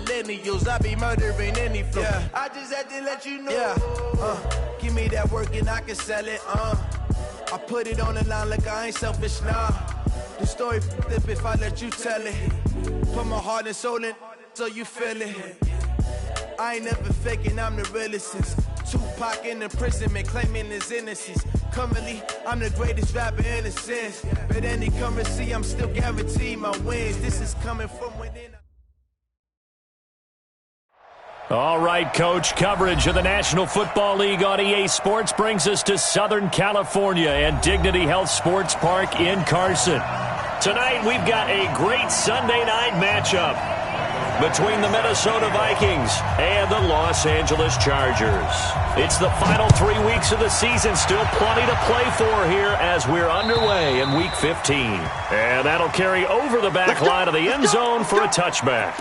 millennials. I be murdering any flow. Yeah. I just had to let you know. Yeah. Give me that work and I can sell it. I put it on the line like I ain't selfish, nah. The story flip if I let you tell it. Put my heart and soul in so you feel it. I ain't never faking, I'm the realest since Tupac in imprisonment, claiming his innocence. Currently, I'm the greatest rapper in a sense. But any currency, I'm still guaranteed my wins. This is coming from within. All right, Coach, coverage of the National Football League on EA Sports brings us to Southern California and Dignity Health Sports Park in Carson. Tonight, we've got a great Sunday night matchup between the Minnesota Vikings and the Los Angeles Chargers. It's the final 3 weeks of the season, still plenty to play for here as we're underway in Week 15. And that'll carry over the back line of the end zone for a touchback.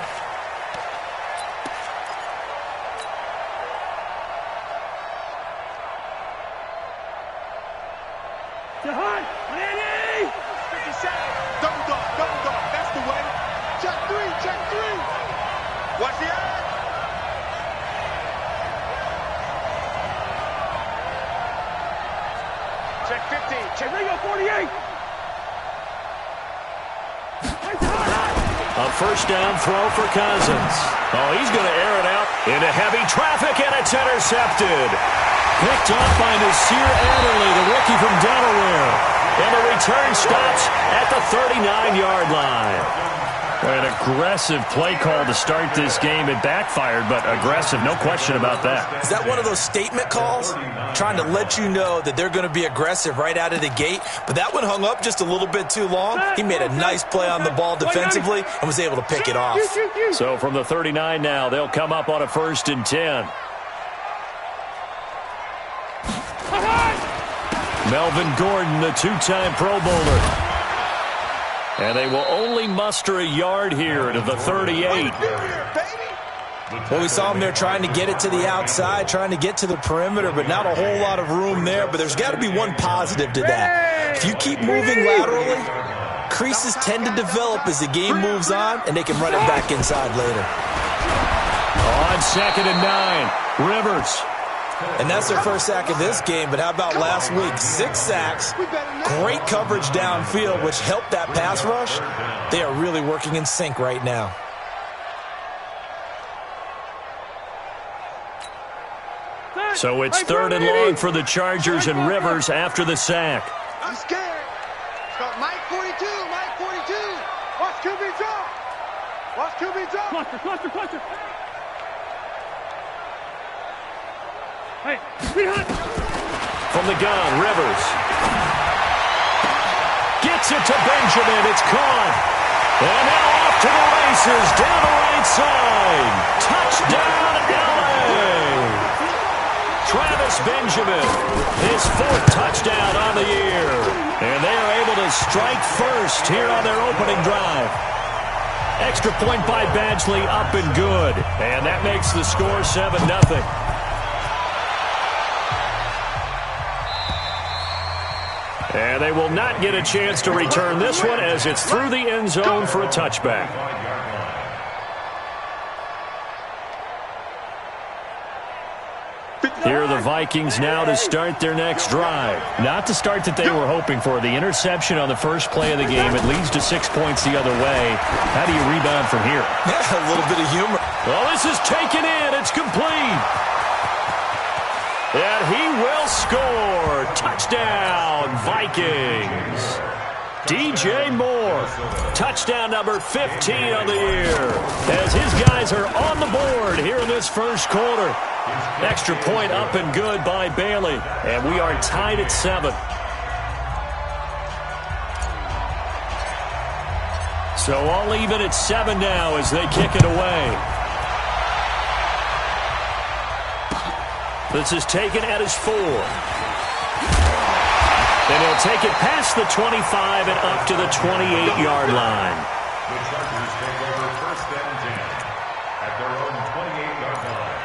A first down throw for Cousins. Oh, he's going to air it out into heavy traffic, and it's intercepted. Picked off by Nasir Adderley, the rookie from Delaware. And the return stops at the 39-yard line. An aggressive play call to start this game. It backfired, but aggressive, no question about that. Is that one of those statement calls? Trying to let you know that they're going to be aggressive right out of the gate, but that one hung up just a little bit too long. He made a nice play on the ball defensively and was able to pick it off. So from the 39 now, they'll come up on a 1st and 10. Melvin Gordon, the two-time Pro Bowler. And they will only muster a yard here to the 38. Well, we saw him there trying to get it to the outside, trying to get to the perimeter, but not a whole lot of room there. But there's got to be one positive to that. If you keep moving laterally, creases tend to develop as the game moves on, and they can run it back inside later. On 2nd and 9, Rivers. And that's their first sack of this game, but how about last week? 6 sacks, great coverage downfield, which helped that pass rush. They are really working in sync right now. So it's 3rd and long for the Chargers and Rivers after the sack. I'm scared. It's got Mike 42, Mike 42. Watch QB drop. Watch QB drop. Cluster. Hey, from the gun, Rivers. Gets it to Benjamin. It's caught. And now off to the races. Down the right side. Touchdown, LA. Travis Benjamin. His 4th touchdown on the year. And they are able to strike first here on their opening drive. Extra point by Badgley, up and good. And that makes the score 7-0. And they will not get a chance to return this one as it's through the end zone for a touchback. Here are the Vikings now to start their next drive. Not the start that they were hoping for. The interception on the first play of the game. It leads to 6 points the other way. How do you rebound from here? Yeah, a little bit of humor. Well, this is taken in. It's complete. And he will score. Touchdown, Vikings. DJ Moore, touchdown number 15 on the year. As his guys are on the board here in this first quarter. Extra point up and good by Bailey. And we are tied at 7. So all even at 7 now as they kick it away. This is taken at his 4. And he'll take it past the 25 and up to the 28-yard line. The Chargers take over 1st and 10 at their own 28-yard line.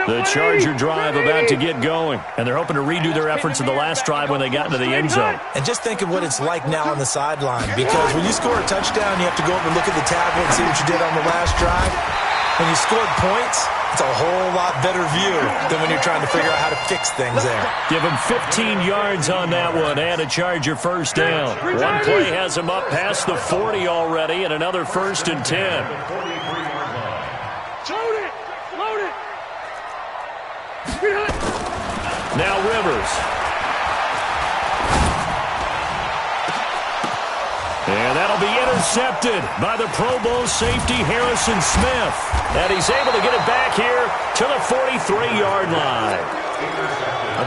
The Charger drive about to get going, and they're hoping to redo their efforts in the last drive when they got into the end zone. And just think of what it's like now on the sideline, because when you score a touchdown, you have to go over and look at the tablet and see what you did on the last drive. When you scored points, it's a whole lot better view than when you're trying to figure out how to fix things there. Give him 15 yards on that one and a Charger first down. One play has him up past the 40 already, and another 1st and 10. Load it. Now Rivers. And that'll be intercepted by the Pro Bowl safety Harrison Smith. And he's able to get it back here to the 43-yard line.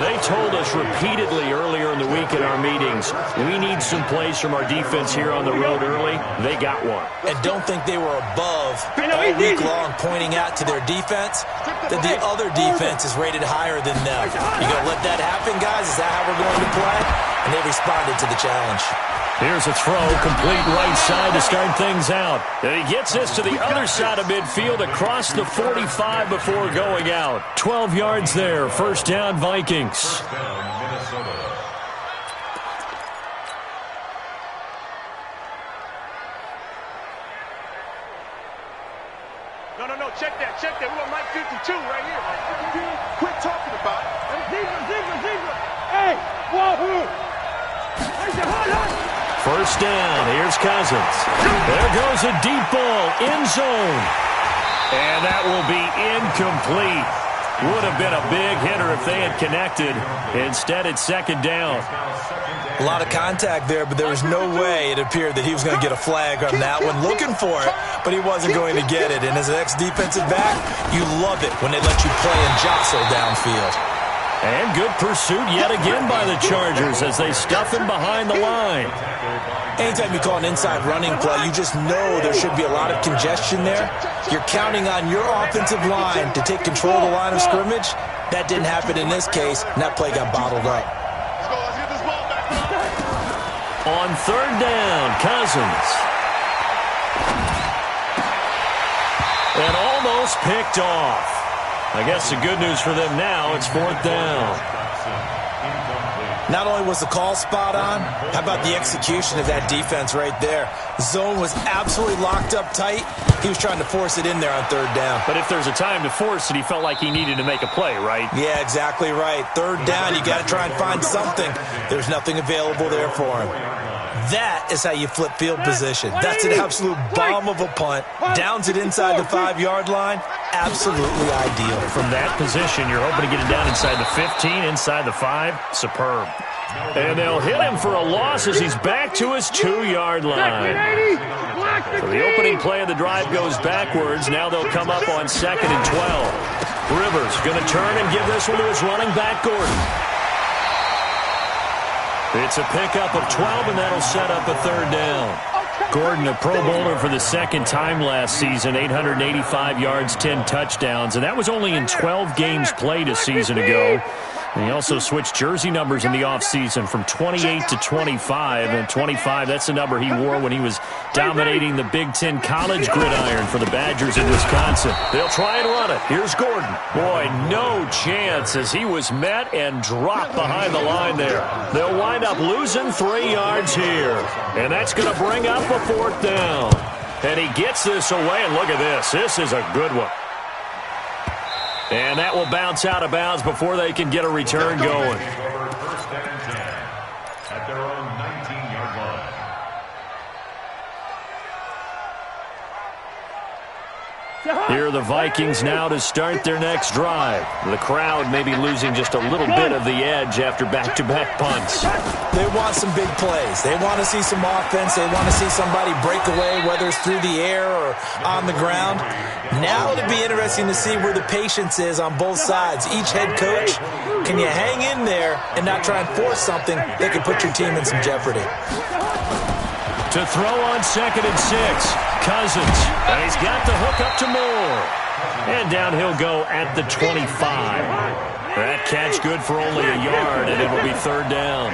They told us repeatedly earlier in the week in our meetings, we need some plays from our defense here on the road early. They got one. And don't think they were above all week long pointing out to their defense that the other defense is rated higher than them. You going to let that happen, guys? Is that how we're going to play? And they responded to the challenge. Here's a throw, complete right side to start things out. And he gets this to the other side of midfield across the 45 before going out. 12 yards there, first down Vikings. No, check that. We want Mike 52 right here. Quit talking about it. Zebra. Hey, wahoo! First down, here's Cousins. There goes a deep ball, end zone. And that will be incomplete. Would have been a big hitter if they had connected. Instead, it's second down. A lot of contact there, but there was no way it appeared that he was going to get a flag on that one. Looking for it, but he wasn't going to get it. And as an ex-defensive back, you love it when they let you play and jostle downfield. And good pursuit yet again by the Chargers as they stuff him behind the line. Anytime you call an inside running play, you just know there should be a lot of congestion there. You're counting on your offensive line to take control of the line of scrimmage. That didn't happen in this case, and that play got bottled up. Let's get this ball back. On third down, Cousins. And almost picked off. I guess the good news for them now, it's fourth down. Not only was the call spot on, how about the execution of that defense right there? Zone was absolutely locked up tight. He was trying to force it in there on third down. But if there's a time to force it, he felt like he needed to make a play, right? Yeah, exactly right. Third down, you got to try and find something. There's nothing available there for him. That is how you flip field position. That's an absolute bomb of a punt. Downs it inside the 5-yard line. Absolutely ideal. From that position, you're hoping to get it down inside the 15, inside the 5. Superb. And they'll hit him for a loss as he's back to his 2-yard line. So the opening play of the drive goes backwards. Now they'll come up on 2nd and 12. Rivers going to turn and give this one to his running back, Gordon. It's a pickup of 12, and that'll set up a third down. Gordon, a Pro Bowler for the second time last season, 885 yards, 10 touchdowns, and that was only in 12 games played a season ago. And he also switched jersey numbers in the offseason from 28 to 25. And 25, that's the number he wore when he was dominating the Big Ten college gridiron for the Badgers in Wisconsin. They'll try and run it. Here's Gordon. Boy, no chance as he was met and dropped behind the line there. They'll wind up losing 3 yards here. And that's going to bring up a fourth down. And he gets this away, and look at this. This is a good one. And that will bounce out of bounds before they can get a return going. First down and 10 at their own 19-yard line. Here are the Vikings now to start their next drive. The crowd may be losing just a little bit of the edge after back-to-back punts. They want some big plays. They want to see some offense. They want to see somebody break away, whether it's through the air or on the ground. Now it'll be interesting to see where the patience is on both sides. Each head coach, can you hang in there and not try and force something that could put your team in some jeopardy? To throw on 2nd and 6, Cousins. And he's got the hook up to Moore. And down he'll go at the 25. That catch good for only a yard, and it'll be third down.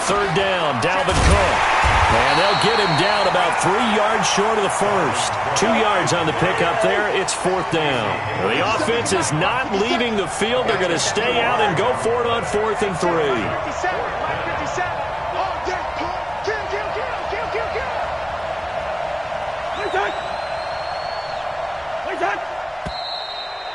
Third down, Dalvin Cook. And they'll get him down about 3 yards short of the first. 2 yards on the pickup there. It's 4th down. The offense is not leaving the field. They're going to stay out and go for it on 4th and 3. 57. Oh, yeah. Kill.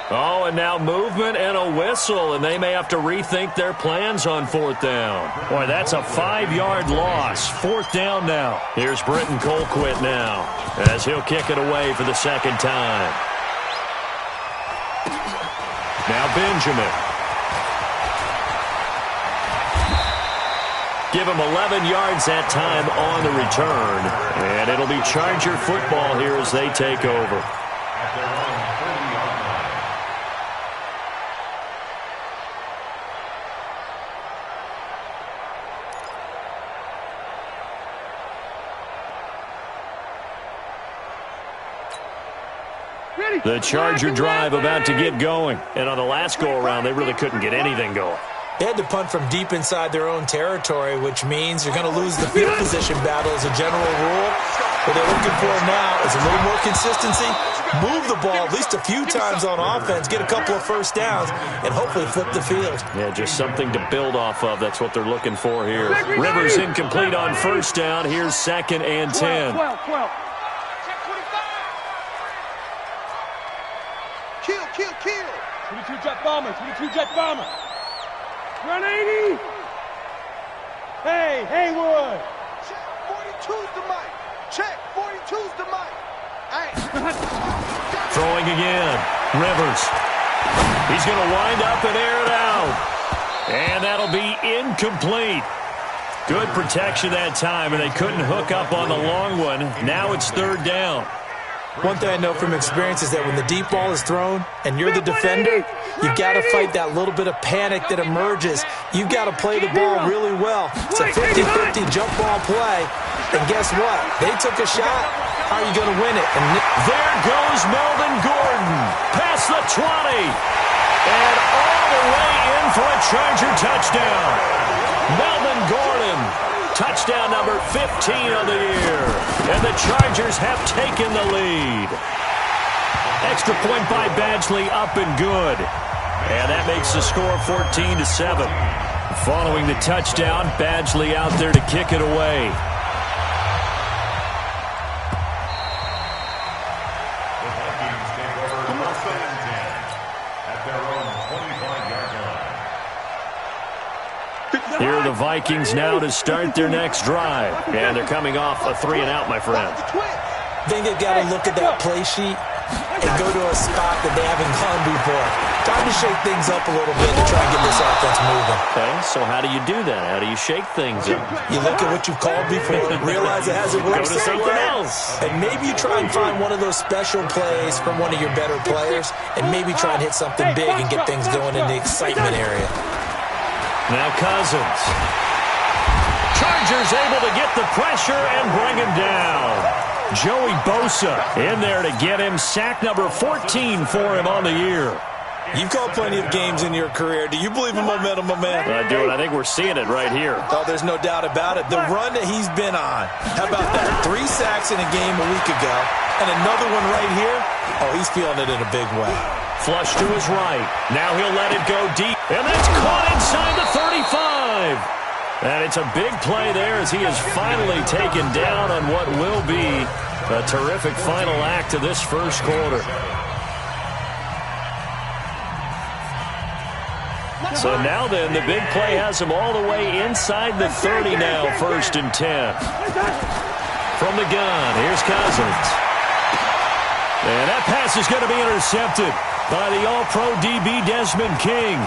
Oh, and now movement and a whistle, and they may have to rethink their plans on 4th down. Boy, that's a 5-yard loss. 4th down now. Here's Britton Colquitt now, as he'll kick it away for the second time. Now Benjamin. Give him 11 yards that time on the return, and it'll be Charger football here as they take over. At their own 30-yard line. The Charger drive about to get going. And on the last go-around, they really couldn't get anything going. They had to punt from deep inside their own territory, which means you're going to lose the field position battle as a general rule. What they're looking for now is a little more consistency, move the ball at least a few times on offense, get a couple of first downs, and hopefully flip the field. Yeah, just something to build off of. That's what they're looking for here. Rivers incomplete on 1st down. Here's 2nd and 10. 12. Kill. 22 jet bomber. 180. Hey, Haywood. Check, 42's the mic. Check, 42's the mic. Hey. Throwing again. Rivers. He's going to wind up and air it out. And that'll be incomplete. Good protection that time, and they couldn't hook up on the long one. Now it's 3rd down. One thing I know from experience is that when the deep ball is thrown and you're the defender, you've got to fight that little bit of panic that emerges. You've got to play the ball really well. It's a 50-50 jump ball play. And guess what? They took a shot. How are you going to win it? And there goes Melvin Gordon. Past the 20. And all the way in for a Charger touchdown. Melvin Gordon. Touchdown number 15 on the year. And the Chargers have taken the lead. Extra point by Badgley, up and good. And that makes the score 14-7. Following the touchdown, Badgley out there to kick it away. The Vikings take over 1st and 10 at their own 25-yard line. Here are the Vikings now to start their next drive. And they're coming off a 3-and-out, my friend. I think they've got to look at that play sheet and go to a spot that they haven't gone before. Time to shake things up a little bit to try and get this offense moving. Okay, so how do you do that? How do you shake things up? You look at what you've called before, realize it hasn't worked. Go to something else. And maybe you try and find one of those special plays from one of your better players, and maybe try and hit something big and get things going in the excitement area. Now Cousins. Chargers able to get the pressure and bring him down. Joey Bosa in there to get him. Sack number 14 for him on the year. You've called plenty of games in your career. Do you believe in momentum, my man? I do, and I think we're seeing it right here. Oh, there's no doubt about it. The run that he's been on. How about that? 3 sacks in a game a week ago, and another one right here. Oh, he's feeling it in a big way. Flush to his right. Now he'll let it go deep. And that's caught inside the 35. And it's a big play there as he is finally taken down on what will be a terrific final act of this first quarter. So now then, the big play has him all the way inside the 30 now, 1st and 10. From the gun, here's Cousins. And that pass is going to be intercepted by the All-Pro DB Desmond King.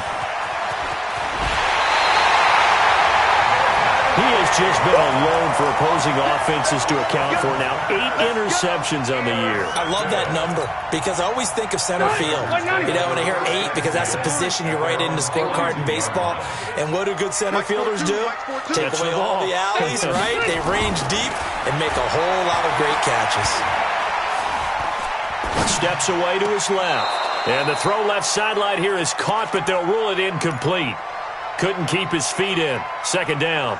He has just been alone for opposing offenses to account for now. 8 interceptions on the year. I love that number because I always think of center field. You know, when I hear 8, because that's the position you write in the scorecard in baseball. And what do good center fielders do? Take away all the alleys, right? They range deep and make a whole lot of great catches. Steps away to his left. And the throw left sideline here is caught, but they'll rule it incomplete. Couldn't keep his feet in. 2nd down.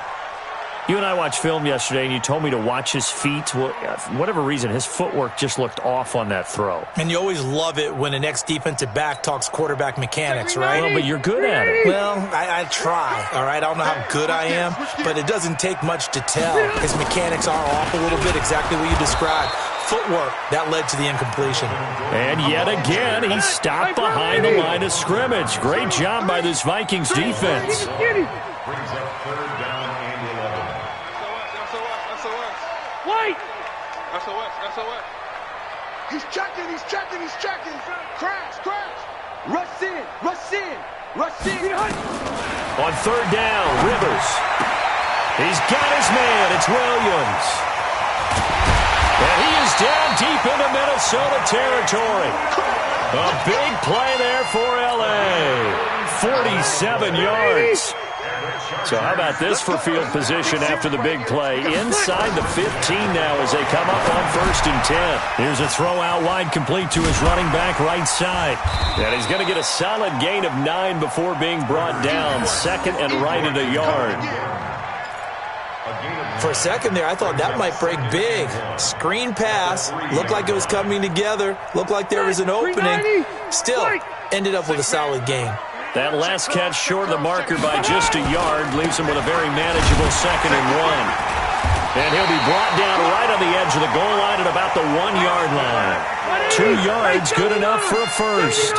You and I watched film yesterday, and you told me to watch his feet. Well, for whatever reason, his footwork just looked off on that throw. And you always love it when an ex-defensive back talks quarterback mechanics, right? Well, but you're good at it. Well, I try, all right? I don't know how good I am, but it doesn't take much to tell. His mechanics are off a little bit, exactly what you described. Footwork, that led to the incompletion. And yet again, he stopped behind the line of scrimmage. Great job by this Vikings defense. Brings up third down and 11. Wait! SOS. He's checking. Crash. Rush in. On third down, Rivers. He's got his man. It's Williams. And he is down deep into Minnesota territory. A big play there for L.A. 47 yards. So how about this for field position after the big play? Inside the 15 now as they come up on 1st and 10. Here's a throw out wide complete to his running back right side. And he's going to get a solid gain of 9 before being brought down. 2nd and right at a yard. For a second there, I thought that might break big. Screen pass. Looked like it was coming together. Looked like there was an opening. Still, ended up with a solid gain. That last catch short of the marker by just a yard leaves him with a very manageable 2nd and 1. And he'll be brought down right on the edge of the goal line at about the 1-yard line. 2 yards, good enough for a first.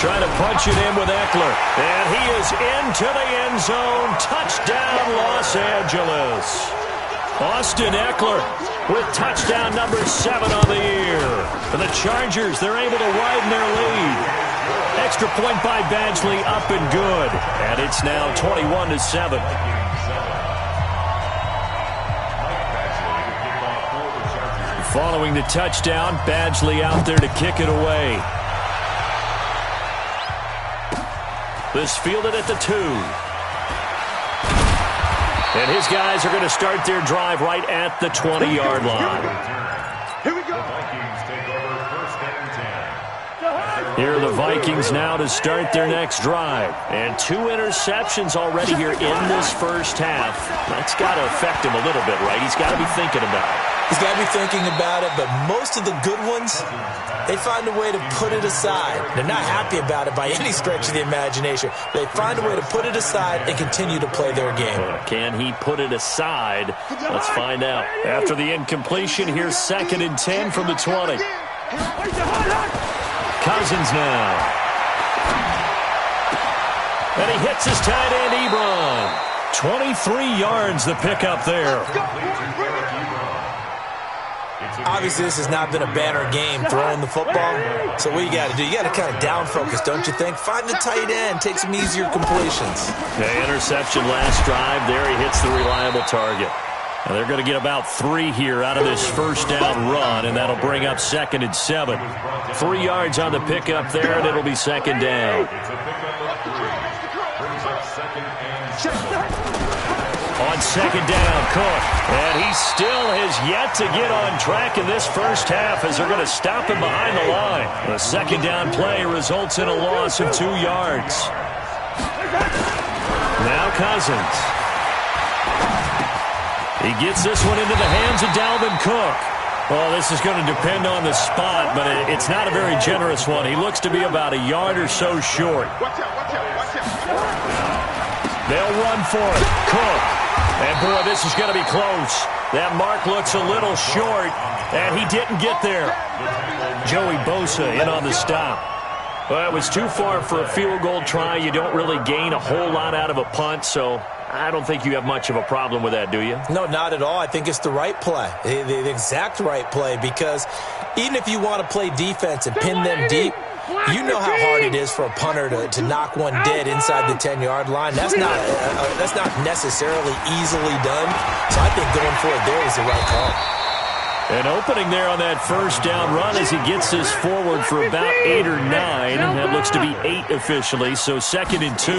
Trying to punch it in with Eckler. And he is into the end zone. Touchdown, Los Angeles. Austin Eckler with touchdown number 7 on the year. For the Chargers, they're able to widen their lead. Extra point by Badgley, up and good. And it's now 21-7. Following the touchdown, Badgley out there to kick it away. This fielded at the 2. And his guys are going to start their drive right at the 20-yard line. Here we go. The Vikings take over 1st and 10. Here are the Vikings now to start their next drive. And 2 interceptions already here in this first half. That's got to affect him a little bit, right? He's got to be thinking about it. He's got to be thinking about it, but most of the good ones, they find a way to put it aside. They're not happy about it by any stretch of the imagination. They find a way to put it aside and continue to play their game. Can he put it aside? Let's find out. After the incompletion, here's 2nd and 10 from the 20. Cousins now. And he hits his tight end, Ebron. 23 yards the pickup there. Obviously, this has not been a banner game throwing the football. So what you got to do, you got to kind of down focus, don't you think? Find the tight end, take some easier completions. The interception last drive. There he hits the reliable target. And they're going to get about 3 here out of this first down run, and that'll bring up 2nd and 7. 3 yards on the pickup there, and it'll be 2nd down. It's a pickup of 3. Brings up 2nd and 7. On 2nd down, Cook. And he still has yet to get on track in this first half as they're going to stop him behind the line. The 2nd down play results in a loss of 2 yards. Now Cousins. He gets this one into the hands of Dalvin Cook. Well, this is going to depend on the spot, but it's not a very generous one. He looks to be about a yard or so short. Watch out. They'll run for it. Cook. And, boy, this is going to be close. That mark looks a little short, and he didn't get there. Joey Bosa in on the stop. Well, it was too far for a field goal try. You don't really gain a whole lot out of a punt, so I don't think you have much of a problem with that, do you? No, not at all. I think it's the right play, the exact right play, because even if you want to play defense and pin them deep, you know how hard it is for a punter to knock one dead inside the 10-yard line. That's not necessarily easily done. So I think going for it there was the right call. An opening there on that first down run as he gets this forward for about 8 or 9. That looks to be 8 officially, so 2nd and 2.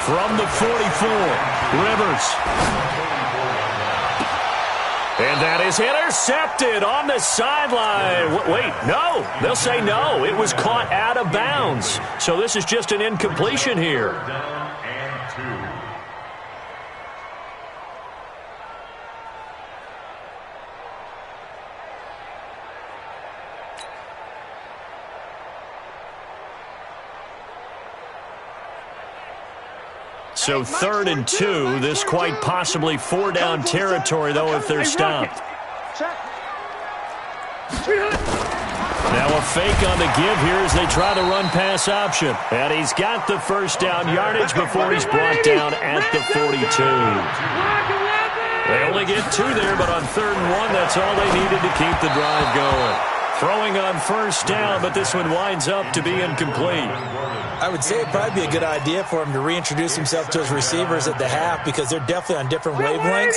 From the 44, Rivers. And that is intercepted on the sideline. Wait, no. They'll say no. It was caught out of bounds. So this is just an incompletion here. Down and 2. So 3rd and 2. This quite possibly 4-down territory, though, if they're stopped. Now a fake on the give here as they try the run-pass option. And he's got the first down yardage before he's brought down at the 42. They only get 2 there, but on 3rd and 1, that's all they needed to keep the drive going. Throwing on first down, but this one winds up to be incomplete. I would say it'd probably be a good idea for him to reintroduce himself to his receivers at the half because they're definitely on different wavelengths.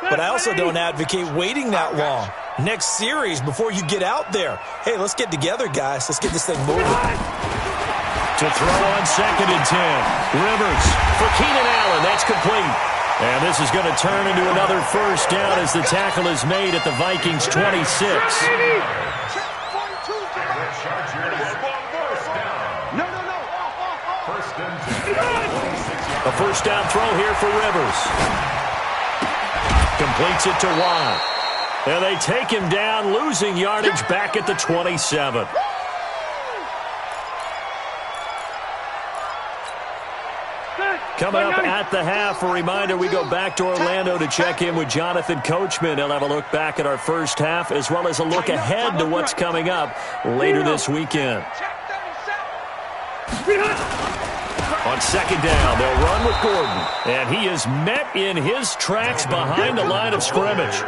But I also don't advocate waiting that long. Next series before you get out there. Hey, let's get together, guys. Let's get this thing moving. To throw on 2nd and 10. Rivers for Keenan Allen. That's complete. And this is going to turn into another first down as the tackle is made at the Vikings' 26. A first down throw here for Rivers. Completes it to Watt. And they take him down, losing yardage back at the 27. Coming up at the half, a reminder, we go back to Orlando to check in with Jonathan Coachman. He'll have a look back at our first half as well as a look ahead to what's coming up later this weekend. On 2nd down, they'll run with Gordon. And he is met in his tracks behind the line of scrimmage.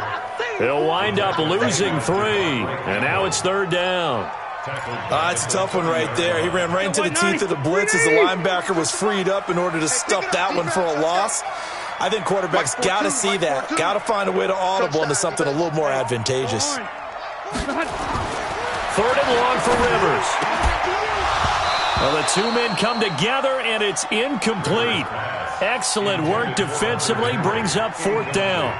He'll wind up losing 3. And now it's 3rd down. It's a tough one right there. He ran right into the teeth of the blitz as the linebacker was freed up in order to stuff that one for a loss. I think quarterbacks got to see that. Got to find a way to audible into something a little more advantageous. 3rd and long for Rivers. Well, the 2 men come together, and it's incomplete. Excellent work defensively, brings up 4th down.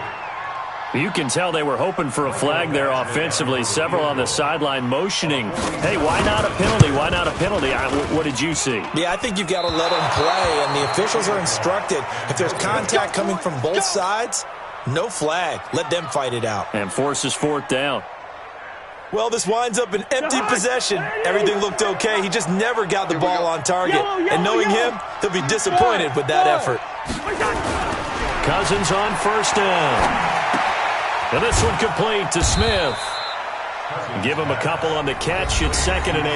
You can tell they were hoping for a flag there offensively. Several on the sideline motioning. Hey, why not a penalty? Why not a penalty? What did you see? Yeah, I think you've got to let them play, and the officials are instructed. If there's contact coming from both sides, no flag. Let them fight it out. And forces 4th down. Well, this winds up an empty possession. Everything looked okay. He just never got the ball on target. And knowing him, he'll be disappointed with that effort. Cousins on first down. And this one complete to Smith. Give him a couple on the catch. It's 2nd and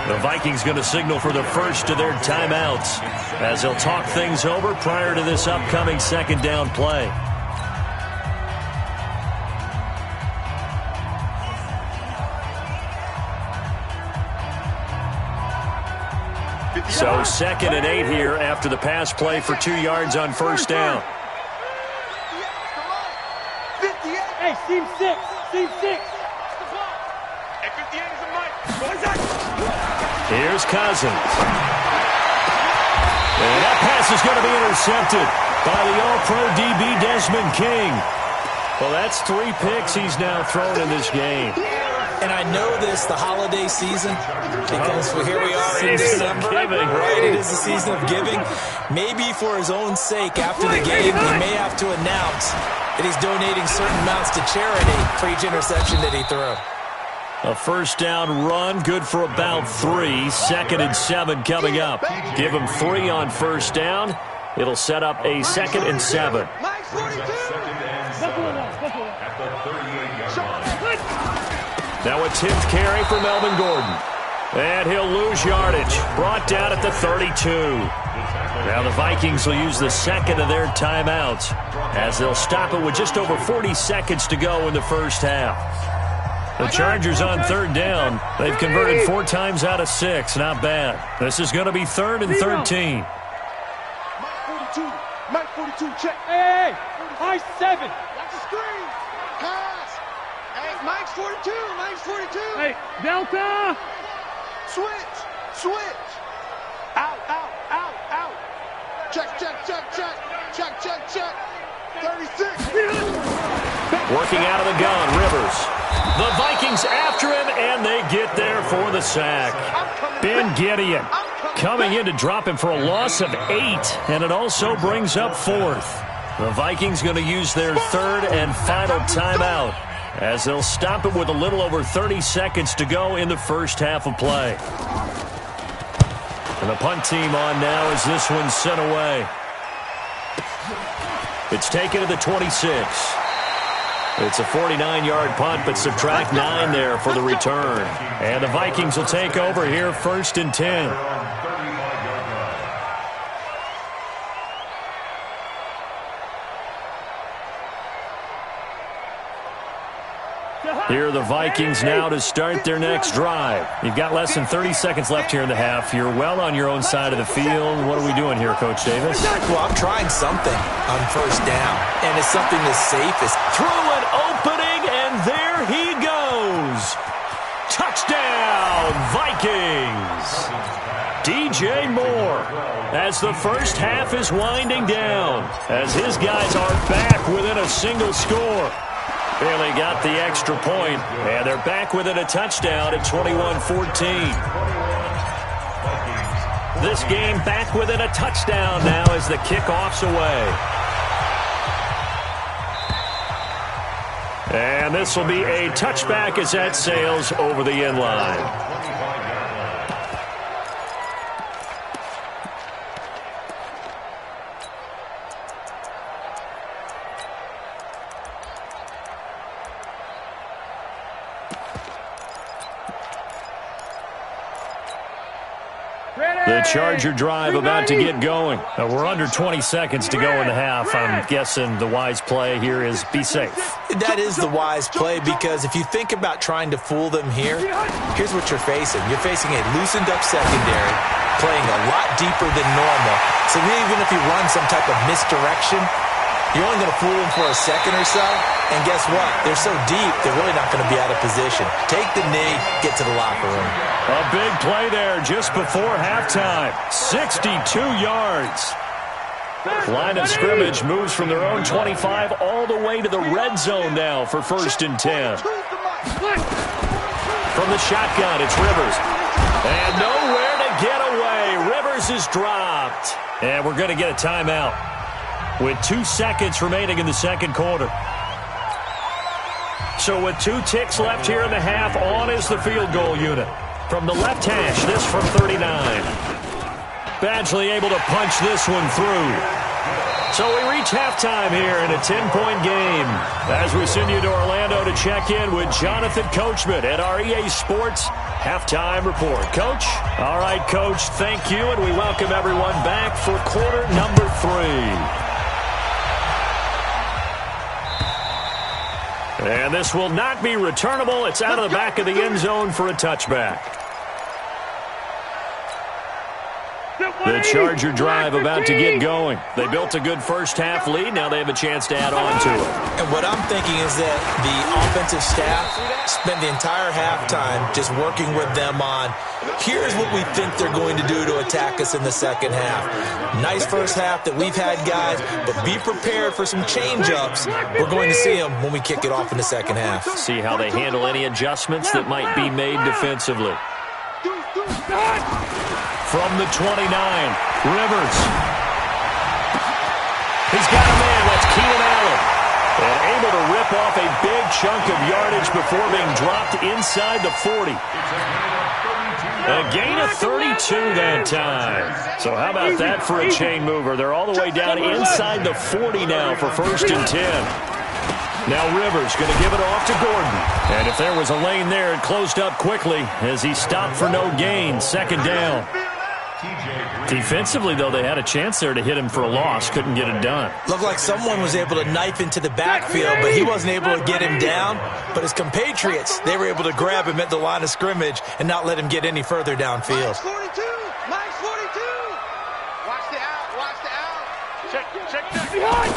8. The Vikings going to signal for the first of their timeouts as they'll talk things over prior to this upcoming 2nd down play. So 2nd and 8 here after the pass play for 2 yards on first down. Hey, seam 6. Seam 6. Hey, 58 is a mic. Here's Cousins. And that pass is going to be intercepted by the All-Pro DB Desmond King. Well, that's 3 picks he's now thrown in this game. And I know this, the holiday season, because here we are in December. Right, it is the season of giving. Maybe for his own sake, after the game, he may have to announce that he's donating certain amounts to charity for each interception that he threw. A first down run, good for about 3. 2nd and 7 coming up. Give him 3 on first down. It'll set up a 2nd and 7. Now a 10th carry for Melvin Gordon. And he'll lose yardage. Brought down at the 32. Now the Vikings will use the 2nd of their timeouts as they'll stop it with just over 40 seconds to go in the first half. The Chargers on 3rd down. They've converted 4 times out of 6. Not bad. This is going to be 3rd and 13. Mike 42, check. Hey, high 7. Watch the screen. Pass. Hey, Mike's 42. Mike's 42. Hey, Delta. Switch. Switch. Out, out, out, out. Check, check, check, check. Check, check, check. 36. Working out of the gun, Rivers. The Vikings after him, and they get there for the sack. Ben Gideon coming in to drop him for a loss of 8, and it also brings up 4th. The Vikings going to use their 3rd and final timeout as they'll stop it with a little over 30 seconds to go in the first half of play. And the punt team on now as this one's sent away. It's taken to the 26. It's a 49-yard punt, but subtract 9 there for the return. And the Vikings will take over here, 1st and 10. Here are the Vikings now to start their next drive. You've got less than 30 seconds left here in the half. You're well on your own side of the field. What are we doing here, Coach Davis? Well, I'm trying something on 1st down, and it's something that's safest. Through an opening, and there he goes. Touchdown, Vikings. DJ Moore, as the first half is winding down, as his guys are back within a single score. Barely got the extra point, and they're back within a touchdown at 21-14. This game back within a touchdown now as the kickoff's away. And this will be a touchback as that sails over the end line. The Charger drive about to get going. We're under 20 seconds to go in the half. I'm guessing the wise play here is be safe. That is the wise play, because if you think about trying to fool them here, here's what you're facing. You're facing a loosened up secondary, playing a lot deeper than normal. So even if you run some type of misdirection, you're only going to fool them for a second or so. And guess what? They're so deep, they're really not going to be out of position. Take the knee, get to the locker room. A big play there just before halftime. 62 yards. Line of scrimmage moves from their own 25 all the way to the red zone now for 1st and 10. From the shotgun, it's Rivers. And nowhere to get away. Rivers is dropped. And we're going to get a timeout with 2 seconds remaining in the second quarter. So with 2 ticks left here in the half, on is the field goal unit. From the left hash, this from 39. Badgley able to punch this one through. So we reach halftime here in a 10-point game as we send you to Orlando to check in with Jonathan Coachman at our EA Sports Halftime Report. Coach? All right, Coach, thank you, and we welcome everyone back for quarter number 3. And this will not be returnable. It's out of the back of the end zone for a touchback. The Charger drive about to get going. They built a good first-half lead. Now they have a chance to add on to it. And what I'm thinking is that the offensive staff spent the entire halftime just working with them on, here's what we think they're going to do to attack us in the second half. Nice first half that we've had, guys, but be prepared for some change-ups. We're going to see them when we kick it off in the second half. See how they handle any adjustments that might be made defensively. From the 29, Rivers. He's got a man. That's Keenan Allen. And able to rip off a big chunk of yardage before being dropped inside the 40. A gain of 32 that time. So how about that for a chain mover? They're all the way down inside the 40 now for 1st and 10. Now Rivers going to give it off to Gordon. And if there was a lane there, it closed up quickly as he stopped for no gain. 2nd down. Defensively, though, they had a chance there to hit him for a loss. Couldn't get it done. Looked like someone was able to knife into the backfield, but he wasn't able to get him down. But his compatriots, they were able to grab him at the line of scrimmage and not let him get any further downfield. Max 42. Max 42. Watch the out. Watch the out. Check. Behind.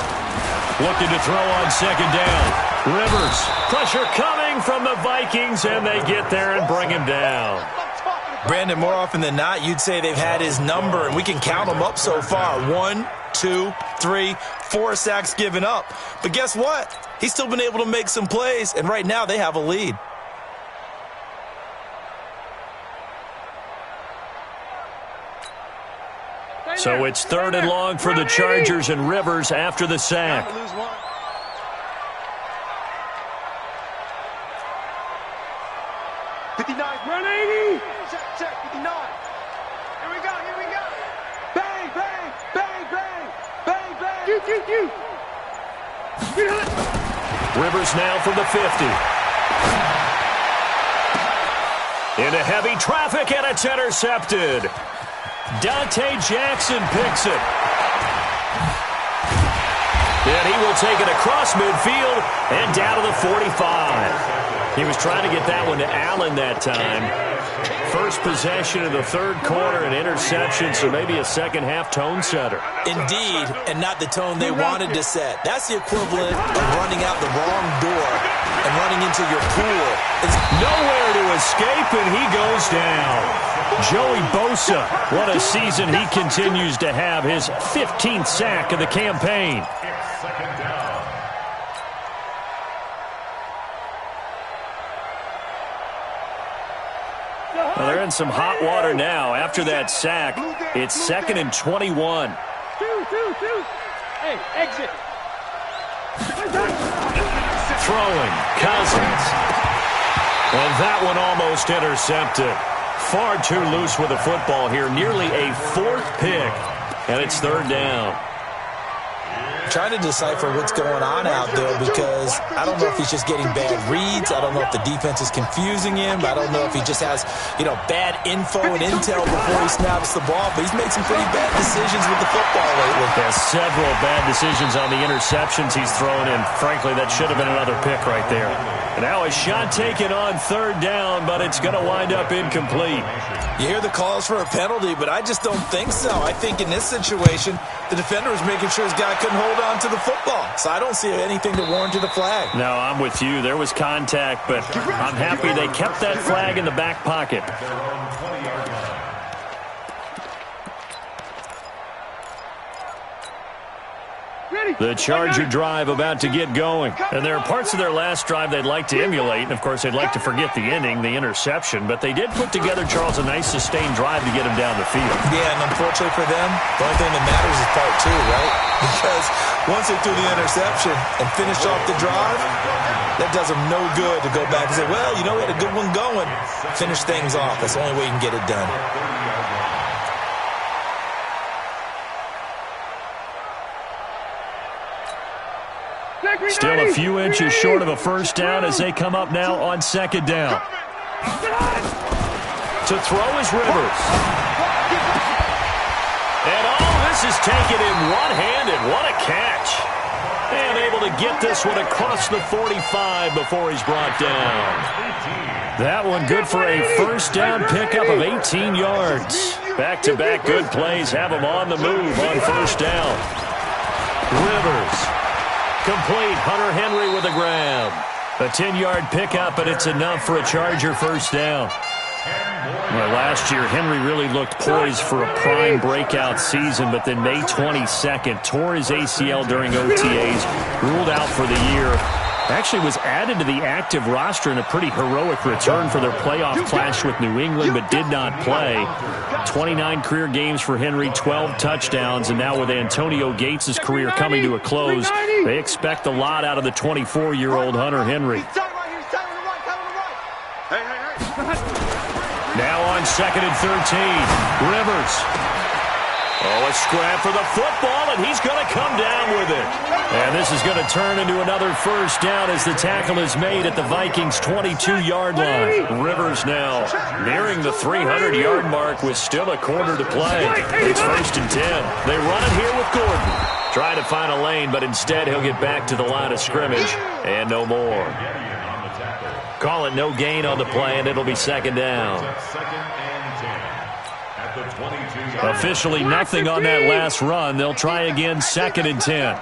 Looking to throw on 2nd down. Rivers. Pressure coming from the Vikings, and they get there and bring him down. Brandon, more often than not, you'd say they've had his number, and we can count them up so far. 1, 2, 3, 4 sacks given up. But guess what? He's still been able to make some plays, and right now they have a lead. So it's 3rd and long for the Chargers, and Rivers after the sack. 59. Run 80. Check. 59. Here we go. Bang. Rivers now from the 50. Into heavy traffic, and it's intercepted. Dante Jackson picks it. And he will take it across midfield and down to the 45. He was trying to get that one to Allen that time. First possession of the third quarter, an interception, so maybe a second-half tone setter. Indeed, and not the tone they wanted to set. That's the equivalent of running out the wrong door and running into your pool. It's nowhere to escape, and he goes down. Joey Bosa, what a season he continues to have, his 15th sack of the campaign. Well, they're in some hot water now. After that sack, it's 2nd and 21. Hey, exit. Throwing, Cousins. And that one almost intercepted. Far too loose with the football here. Nearly a 4th pick. And it's 3rd down. Trying to decipher what's going on out there because I don't know if he's just getting bad reads. I don't know if the defense is confusing him. I don't know if he just has, bad info and intel before he snaps the ball. But he's made some pretty bad decisions with the football lately. There's several bad decisions on the interceptions he's thrown in. Frankly, that should have been another pick right there. And now a shot taken on 3rd down, but it's going to wind up incomplete. You hear the calls for a penalty, but I just don't think so. I think in this situation, the defender was making sure his guy couldn't hold on to the football. So I don't see anything to warrant a flag. No, I'm with you. There was contact, but I'm happy they kept that flag in the back pocket. The Charger drive about to get going. And there are parts of their last drive they'd like to emulate. And, of course, they'd like to forget the inning, the interception. But they did put together, Charles, a nice sustained drive to get him down the field. Yeah, and unfortunately for them, the only thing that matters is part 2, right? Because once they threw the interception and finished off the drive, that does them no good to go back and say, well, we had a good one going. Finish things off. That's the only way you can get it done. Still a few inches short of a first down as they come up now on 2nd down. To throw is Rivers. And all this is taken in one-handed. What a catch. And able to get this one across the 45 before he's brought down. That one good for a first down pickup of 18 yards. Back-to-back good plays have him on the move on first down. Rivers. Complete. Hunter Henry with a grab. A 10-yard pickup, and it's enough for a Charger first down. Well, last year, Henry really looked poised for a prime breakout season, but then May 22nd, tore his ACL during OTAs, ruled out for the year. Actually was added to the active roster in a pretty heroic return for their playoff clash with New England, but did not play. 29 career games for Henry, 12 touchdowns, and now with Antonio Gates' career coming to a close, they expect a lot out of the 24-year-old Hunter Henry. Now on 2nd and 13, Rivers. Oh, a scrap for the football, and he's going to come down with it. And this is going to turn into another first down as the tackle is made at the Vikings' 22-yard line. Rivers now nearing the 300-yard mark with still a quarter to play. It's 1st and 10. They run it here with Gordon. Trying to find a lane, but instead he'll get back to the line of scrimmage and no more. Call it no gain on the play, and it'll be 2nd down. Officially nothing on that last run. They'll try again 2nd and 10.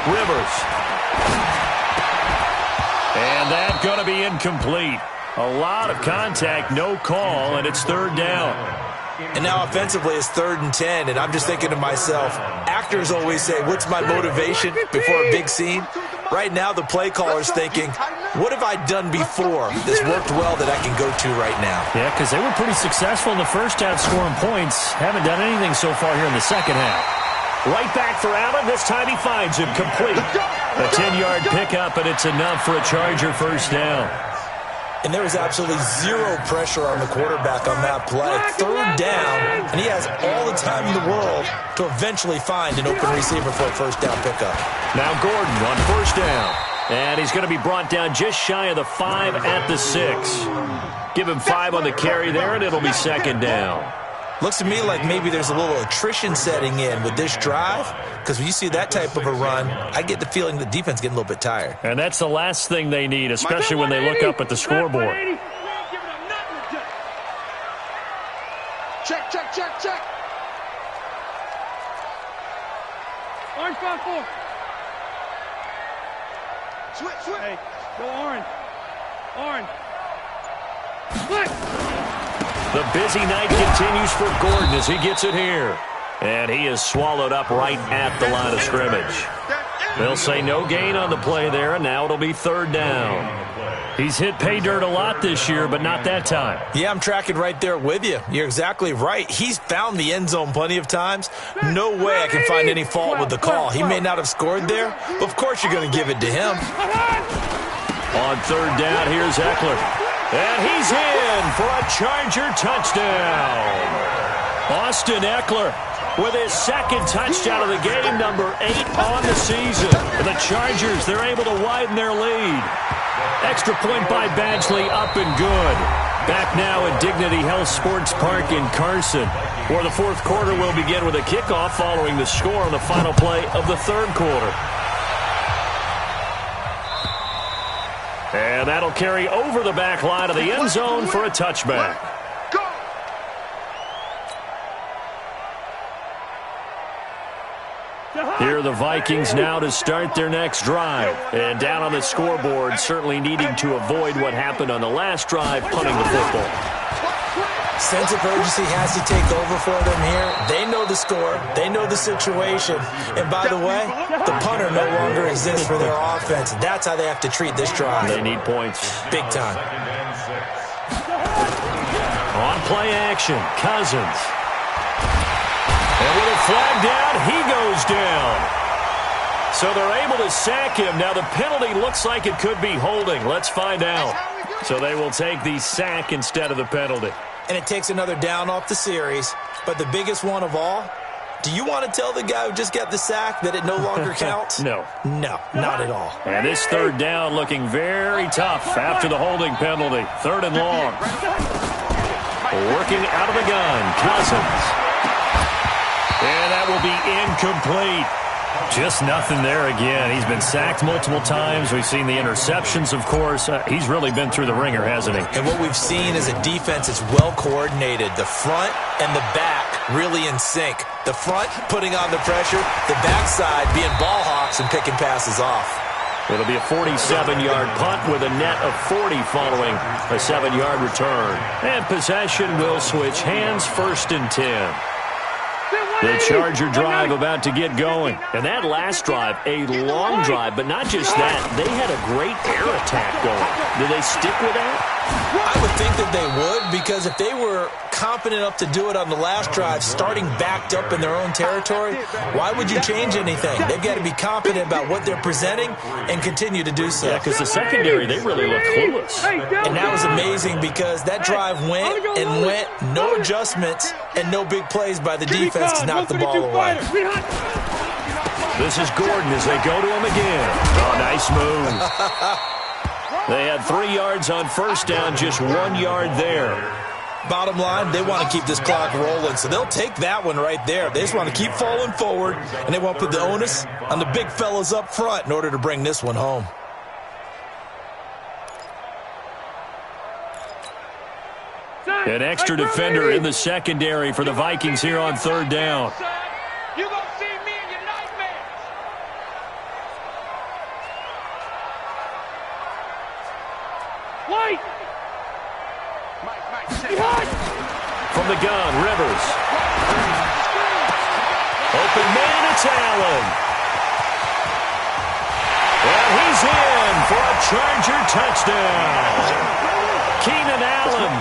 Rivers. And that's going to be incomplete. A lot of contact, no call, and it's 3rd down. And now offensively it's 3rd and 10, and I'm just thinking to myself, actors always say, what's my motivation before a big scene? Right now the play caller's thinking, what have I done before that's worked well that I can go to right now? Yeah, because they were pretty successful in the first half scoring points. Haven't done anything so far here in the second half. Right back for Allen. This time he finds him complete. A 10-yard pickup, and it's enough for a Charger first down. And there was absolutely zero pressure on the quarterback on that play. Third down, and he has all the time in the world to eventually find an open receiver for a first down pickup. Now Gordon on first down. And he's going to be brought down just shy of the 5 at the 6. Give him 5 on the carry there, and it'll be second down. Looks to me like maybe there's a little attrition setting in with this drive, because when you see that type of a run, I get the feeling the defense getting a little bit tired. And that's the last thing they need, especially when they look up at the scoreboard. Check, check, check, check. Orange 5-4. Switch, switch. Hey, go orange. Orange. Switch. The busy night continues for Gordon as he gets it here. And he is swallowed up right at the line of scrimmage. They'll say no gain on the play there, and now it'll be third down. He's hit pay dirt a lot this year, but not that time. Yeah, I'm tracking right there with you. You're exactly right. He's found the end zone plenty of times. No way I can find any fault with the call. He may not have scored there, but of course you're going to give it to him. On third down, here's Eckler. And he's in for a Charger touchdown. Austin Eckler with his second touchdown of the game, number 8 on the season. And the Chargers, they're able to widen their lead. Extra point by Badgley, up and good. Back now at Dignity Health Sports Park in Carson, where the fourth quarter will begin with a kickoff following the score on the final play of the third quarter. And that'll carry over the back line of the end zone for a touchback. Here are the Vikings now to start their next drive. And down on the scoreboard, certainly needing to avoid what happened on the last drive, punting the football. Sense of urgency has to take over for them here. They know the score. They know the situation. And by the way, the punter no longer exists for their offense. That's how they have to treat this drive. They need points. Big time. On play action, Cousins. And with a flag down, he goes down. So they're able to sack him. Now the penalty looks like it could be holding. Let's find out. So they will take the sack instead of the penalty. And it takes another down off the series. But the biggest one of all, do you want to tell the guy who just got the sack that it no longer counts? No. No, not at all. And this third down looking very tough after the holding penalty. Third and long. Working out of the gun, Cousins. And that will be incomplete. Just nothing there again. He's been sacked multiple times. We've seen the interceptions, of course. He's really been through the ringer, hasn't he? And what we've seen is a defense that's well coordinated. The front and the back really in sync. The front putting on the pressure. The backside being ball hawks and picking passes off. It'll be a 47-yard punt with a net of 40 following a 7-yard return. And possession will switch hands, 1st and 10. The Charger drive about to get going. And that last drive, a long drive, but not just that. They had a great air attack going. Do they stick with that? I would think that they would, because if they were confident enough to do it on the last drive, starting backed up in their own territory, why would you change anything? They've got to be confident about what they're presenting and continue to do so. Yeah, because the secondary, they really look clueless. And that was amazing because that drive went and went, no adjustments and no big plays by the defense to knock the ball away. This is Gordon as they go to him again. Oh, nice move. They had 3 yards on first down, just 1 yard there. Bottom line, they want to keep this clock rolling, so they'll take that one right there. They just want to keep falling forward, and they want to put the onus on the big fellas up front in order to bring this one home. An extra defender in the secondary for the Vikings here on third down. You gonna see me in your nightmares. White. From the gun, Rivers. Open man, it's Allen. And he's in for a Charger touchdown. Keenan Allen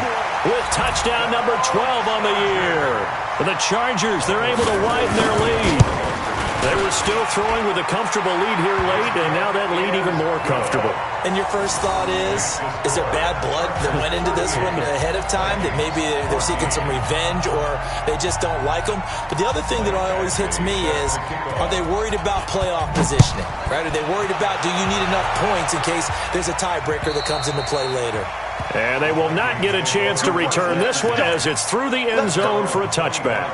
with touchdown number 12 on the year. For the Chargers, they're able to widen their lead. They were still throwing with a comfortable lead here late, and now that lead even even more comfortable. And your first thought is there bad blood that went into this one ahead of time, that maybe they're seeking some revenge or they just don't like them? But the other thing that always hits me is, are they worried about playoff positioning? Right? Are they worried about, do you need enough points in case there's a tiebreaker that comes into play later? And they will not get a chance to return this one as it's through the end zone for a touchback.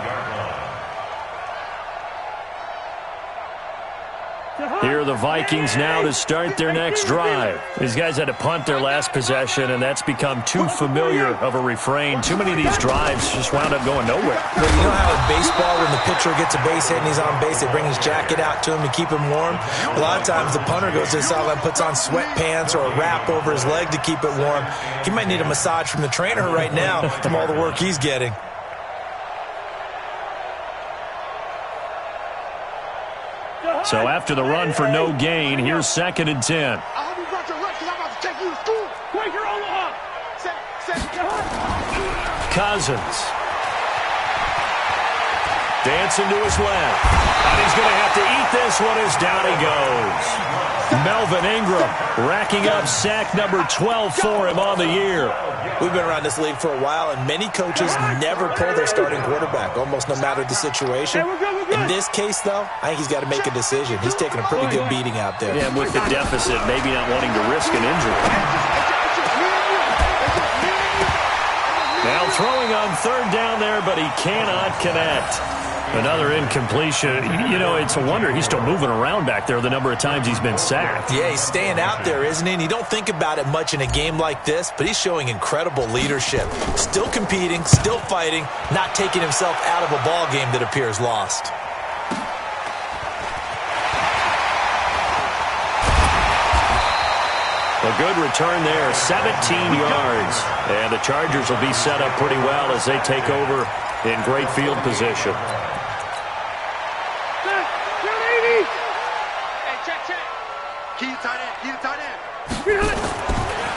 Here are the Vikings now to start their next drive. These guys had to punt their last possession, and that's become too familiar of a refrain. Too many of these drives just wound up going nowhere. Well, you know how in baseball, when the pitcher gets a base hit and he's on base, they bring his jacket out to him to keep him warm? A lot of times the punter goes to the sideline, puts on sweatpants or a wrap over his leg to keep it warm. He might need a massage from the trainer right now from all the work he's getting. So after the run for no gain, here's 2nd and 10. I hope you brought your lunch because I'm about to take you to school. Quaker Omaha. Cousins. Dancing to his left. And he's going to have to eat this one as down he goes. Melvin Ingram racking up sack number 12 for him on the year. We've been around this league for a while, and many coaches never pull their starting quarterback, almost no matter the situation. In this case, though, I think he's got to make a decision. He's taking a pretty good beating out there. Yeah, with the deficit, maybe not wanting to risk an injury. Now throwing on 3rd down there, but he cannot connect. Another incompletion. You know, it's a wonder he's still moving around back there the number of times he's been sacked. Yeah, he's staying out there, isn't he? And you don't think about it much in a game like this, but he's showing incredible leadership. Still competing, still fighting, not taking himself out of a ball game that appears lost. A good return there, 17 yards. And the Chargers will be set up pretty well as they take over in great field position.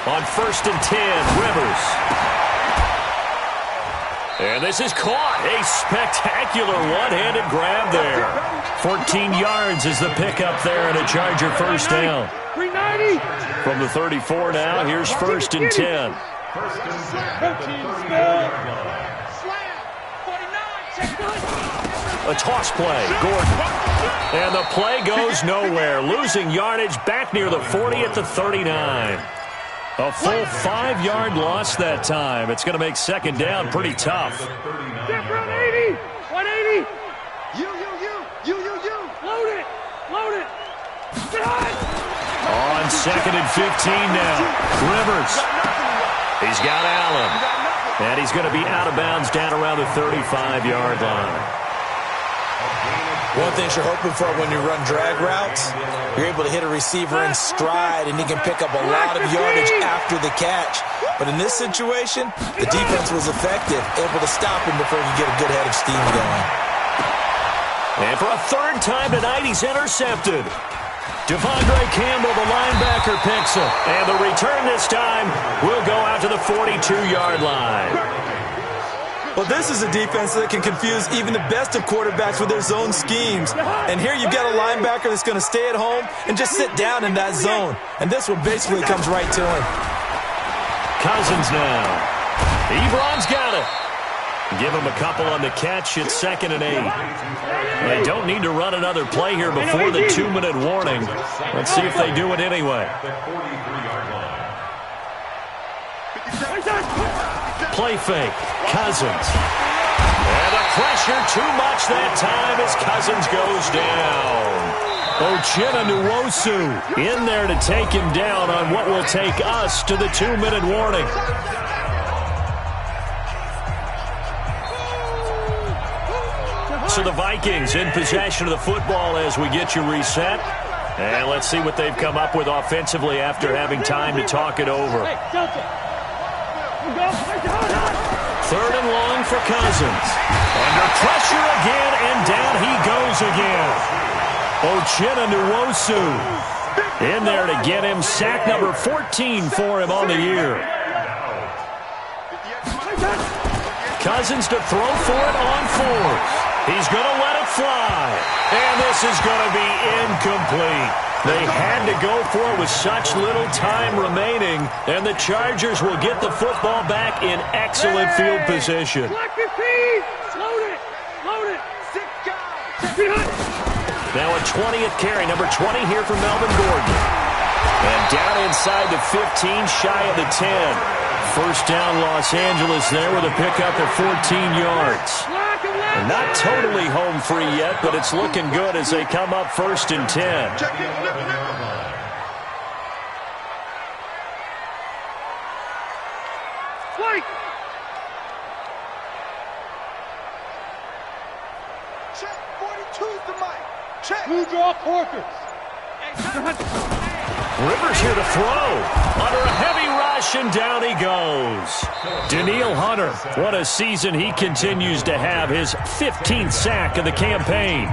On 1st and 10, Rivers. And this is caught. A spectacular one-handed grab there. 14 yards is the pickup there and a Charger first down. From the 34 now, here's 1st and 10. A toss play, Gordon. And the play goes nowhere. Losing yardage back near the 40 at the 39. A full 5-yard loss that time. It's going to make 2nd down pretty tough. 180. 180. You. Load it. On 2nd and 15 now. Rivers. He's got Allen. And he's going to be out of bounds down around the 35-yard line. One thing you're hoping for when you run drag routes, you're able to hit a receiver in stride and he can pick up a lot of yardage after the catch. But in this situation, the defense was effective, able to stop him before he could get a good head of steam going. And for a 3rd time tonight, he's intercepted. Devondre Campbell, the linebacker, picks him. And the return this time will go out to the 42-yard line. Well, this is a defense that can confuse even the best of quarterbacks with their zone schemes. And here you've got a linebacker that's going to stay at home and just sit down in that zone. And this one basically comes right to him. Cousins now. Ebron's got it. Give him a couple on the catch. It's 2nd and 8. They don't need to run another play here before the 2-minute warning. Let's see if they do it anyway. Play fake. Cousins. And the pressure too much that time as Cousins goes down. Uchenna Nwosu in there to take him down on what will take us to the 2-minute warning. So the Vikings in possession of the football as we get you reset. And let's see what they've come up with offensively after having time to talk it over. 3rd and long for Cousins. Under pressure again, and down he goes again. Uchenna Nwosu in there to get him sack number 14 for him on the year. Cousins to throw for it on 4th. He's going to let it fly. And this is going to be incomplete. They had to go for it with such little time remaining, and the Chargers will get the football back in excellent field position. Block your feet! Load it! Load it! 6 guys! Now a 20th carry, number 20 here for Melvin Gordon. And down inside the 15, shy of the 10. First down, Los Angeles there with a pickup of 14 yards. They're not totally home free yet, but it's looking good as they come up 1st and 10. Fight! Check, 42's the mic. Check. Blue draw Porkers. Rivers here to throw. Under a heavy rush, and down he goes. Danielle Hunter, what a season he continues to have. His 15th sack of the campaign.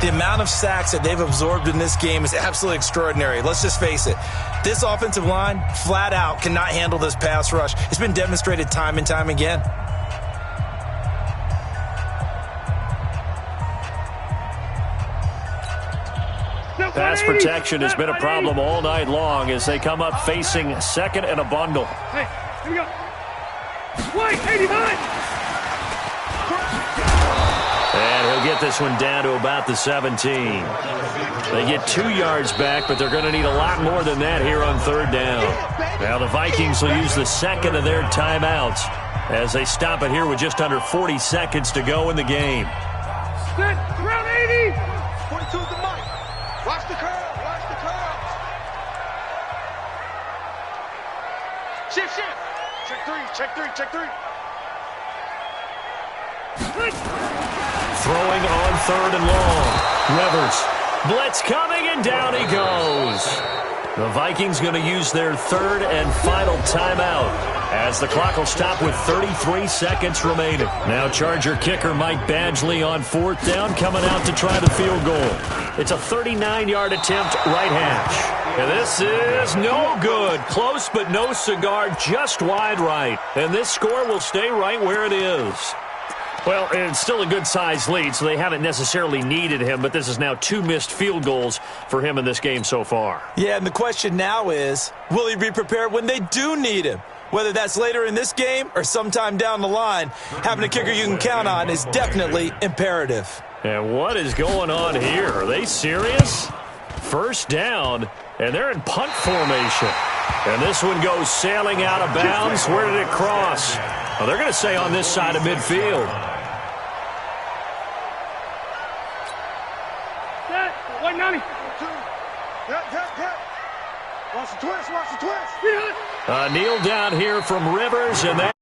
The amount of sacks that they've absorbed in this game is absolutely extraordinary. Let's just face it. This offensive line, flat out, cannot handle this pass rush. It's been demonstrated time and time again. Pass protection has been a problem all night long as they come up facing 2nd and a bundle. Hey, here we go. White, 89! And he'll get this one down to about the 17. They get 2 yards back, but they're going to need a lot more than that here on 3rd down. Now the Vikings will use the 2nd of their timeouts as they stop it here with just under 40 seconds to go in the game. Set, round 80! 42's the mic. Watch the curl. Watch the curl. Shift, shift. Check 3. Check 3. Check 3. Throwing on 3rd and long. Rivers. Blitz coming, and down he goes. The Vikings going to use their 3rd and final timeout as the clock will stop with 33 seconds remaining. Now Charger kicker Mike Badgley on 4th down, coming out to try the field goal. It's a 39-yard attempt, right hash. And this is no good. Close but no cigar, just wide right. And this score will stay right where it is. Well, it's still a good-sized lead, so they haven't necessarily needed him, but this is now 2 missed field goals for him in this game so far. Yeah, and the question now is, will he be prepared when they do need him? Whether that's later in this game or sometime down the line, having a kicker you can count on is definitely imperative. And what is going on here? Are they serious? 1st down, and they're in punt formation. And this one goes sailing out of bounds. Where did it cross? Well, they're going to say on this side of midfield. White 90. Watch the twist. Watch the twist. Kneel down here from Rivers, and that